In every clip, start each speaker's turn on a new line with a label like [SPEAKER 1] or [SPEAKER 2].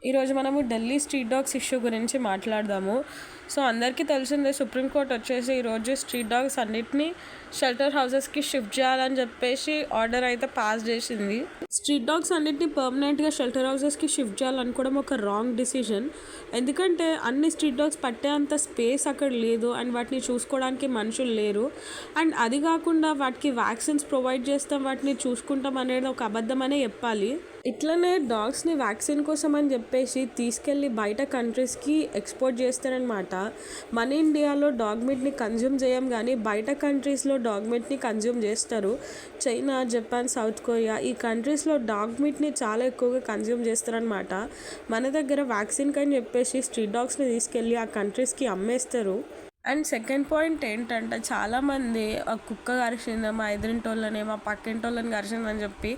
[SPEAKER 1] ఈరోజు మనము Delhi street dogs issue గురించి మాట్లాడదాము. సో అందరికీ తెలిసిందే, సుప్రీంకోర్టు వచ్చేసి ఈరోజు స్ట్రీట్ డాగ్స్ అన్నిటినీ షెల్టర్ హౌసెస్కి షిఫ్ట్ చేయాలని చెప్పేసి ఆర్డర్ అయితే పాస్ చేసింది. స్ట్రీట్ డాగ్స్ అన్నిటిని పర్మనెంట్గా షెల్టర్ హౌసెస్కి షిఫ్ట్ చేయాలనుకోవడం ఒక రాంగ్ డిసిజన్. ఎందుకంటే అన్ని స్ట్రీట్ డాగ్స్ పట్టే అంత స్పేస్ అక్కడ లేదు అండ్ వాటిని చూసుకోవడానికి మనుషులు లేరు. అండ్ అది కాకుండా వాటికి వ్యాక్సిన్స్ ప్రొవైడ్ చేస్తాం, వాటిని చూసుకుంటాం అనేది ఒక అబద్ధం అనే చెప్పాలి. ఇట్లనే డాగ్స్ని వ్యాక్సిన్ కోసం అని చెప్పేసి తీసుకెళ్ళి బయట కంట్రీస్కి ఎక్స్పోర్ట్ చేస్తారనమాట. మన ఇండియాలో డాగ్ మీట్ని కన్జ్యూమ్ చేయం, కానీ బయట కంట్రీస్లో డాగ్ మీట్ని కన్జ్యూమ్ చేస్తారు. చైనా, జపాన్, సౌత్ కొరియా ఈ కంట్రీస్లో డాగ్ మీట్ని చాలా ఎక్కువగా కన్జ్యూమ్ చేస్తారనమాట. మన దగ్గర వ్యాక్సిన్కి అని చెప్పేసి స్ట్రీట్ డాగ్స్ని తీసుకెళ్ళి ఆ కంట్రీస్కి అమ్మేస్తారు. అండ్ సెకండ్ పాయింట్ ఏంటంటే, చాలామంది కుక్క కరిచింది, మా ఎదురింటోళ్ళని, మా పక్కింటోళ్ళని కరిచిందని చెప్పి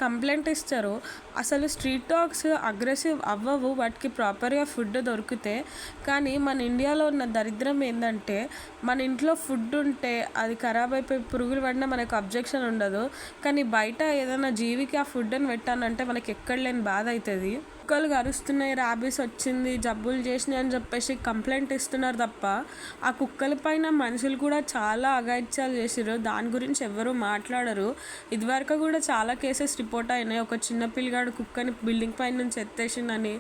[SPEAKER 1] కంప్లైంట్ ఇస్తారు. అసలు స్ట్రీట్ డాగ్స్ అగ్రెసివ్ అవ్వవు వాటికి ప్రాపర్గా ఫుడ్ దొరికితే. కానీ మన ఇండియాలో ఉన్న దరిద్రం ఏంటంటే, మన ఇంట్లో ఫుడ్ ఉంటే అది ఖరాబ్ అయిపోయి పురుగులు పడినా మనకు అబ్జెక్షన్ ఉండదు, కానీ బయట ఏదైనా జీవికి ఆ ఫుడ్ అని పెట్టానంటే మనకి ఎక్కడ లేని బాధ అవుతుంది. కుక్కలు కరుస్తున్నాయి, ర్యాబీస్ వచ్చింది, జబ్బులు చేసినాయి అని చెప్పేసి కంప్లైంట్ ఇస్తున్నారు తప్ప ఆ కుక్కల పైన మనుషులు కూడా చాలా అఘాయిత్యాలు చేసిర్రు. దాని గురించి ఎవరు మాట్లాడరు. ఇదివరకు కూడా చాలా కేసెస్ రిపోర్ట్ అయినాయి. ఒక చిన్న పిల్లగాడు కుక్కని బిల్డింగ్ పై నుంచి ఎత్తేసిందని,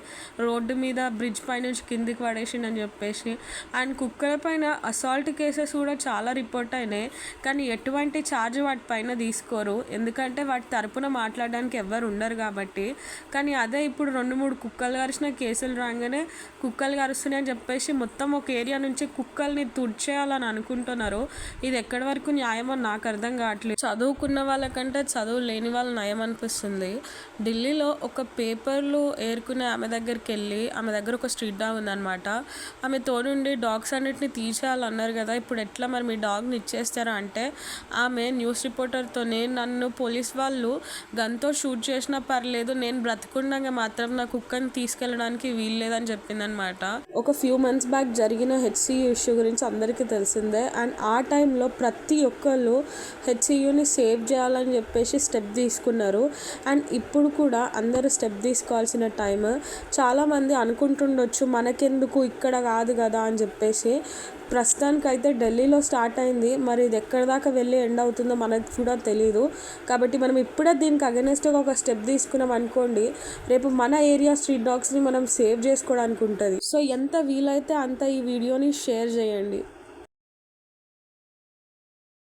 [SPEAKER 1] రోడ్డు మీద బ్రిడ్జ్ పై నుంచి కిందికి పడేసిందని చెప్పేసి. అండ్ కుక్కల పైన అసాల్ట్ కేసెస్ కూడా చాలా రిపోర్ట్ అయినాయి, కానీ ఎటువంటి ఛార్జ్ వాటి పైన తీసుకోరు, ఎందుకంటే వాటి తరపున మాట్లాడడానికి ఎవరు ఉండరు కాబట్టి. కానీ అదే ఇప్పుడు 2-3 కుక్కలు కరిచిన కేసులు రాగానే కుక్కలు కరుస్తున్నాయి అని చెప్పేసి మొత్తం ఒక ఏరియా నుంచి కుక్కల్ని తుడిచేయాలని అనుకుంటున్నారు. ఇది ఎక్కడి వరకు న్యాయమో నాకు అర్థం కావట్లేదు. చదువుకున్న వాళ్ళకంటే చదువు లేని వాళ్ళు నయం అనిపిస్తుంది. ఢిల్లీలో ఒక పేపర్లు ఏరుకునే ఆమె దగ్గరికి వెళ్ళి, ఆమె దగ్గర ఒక స్ట్రీట్ డాగ్ ఉందన్నమాట. ఆమె తోడుండి డాగ్స్ అన్నిటిని తీసేయాలన్నారు కదా, ఇప్పుడు ఎట్లా మరి మీ డాగ్ని ఇచ్చేస్తారా అంటే, ఆమె న్యూస్ రిపోర్టర్తోనే నన్ను పోలీస్ వాళ్ళు గన్తో షూట్ చేసినా పర్లేదు, నేను బ్రతికుండగా మాత్రం నా కుక్కని తీసుకెళ్ళడానికి వీల్లేదని చెప్పిందనమాట. ఒక ఫ్యూ మంత్స్ బ్యాక్ జరిగిన హెచ్సియు ఇష్యూ గురించి అందరికీ తెలిసిందే. అండ్ ఆ టైంలో ప్రతి ఒక్కళ్ళు హెచ్సియుని సేవ్ చేయాలని చెప్పేసి స్టెప్ తీసుకున్నారు. అండ్ ఇప్పుడు కూడా అందరూ స్టెప్ తీసుకోవాల్సిన టైం. చాలామంది అనుకుంటుండొచ్చు మనకెందుకు, ఇక్కడ కాదు కదా అని చెప్పేసి. ప్రస్తుతానికైతే ఢిల్లీలో స్టార్ట్ అయింది, మరి ఇది ఎక్కడి దాకా వెళ్ళి ఎండ్ అవుతుందో మనకు కూడా తెలీదు. కాబట్టి మనం ఇప్పుడే దీనికి అగెనెస్ట్గా ఒక స్టెప్ తీసుకున్నాం అనుకోండి, రేపు మన ఏరియా స్ట్రీట్ డాగ్స్ని మనం సేవ్ చేసుకోవడానికి ఉంటుంది. సో ఎంత వీలైతే అంత ఈ వీడియోని షేర్ చేయండి.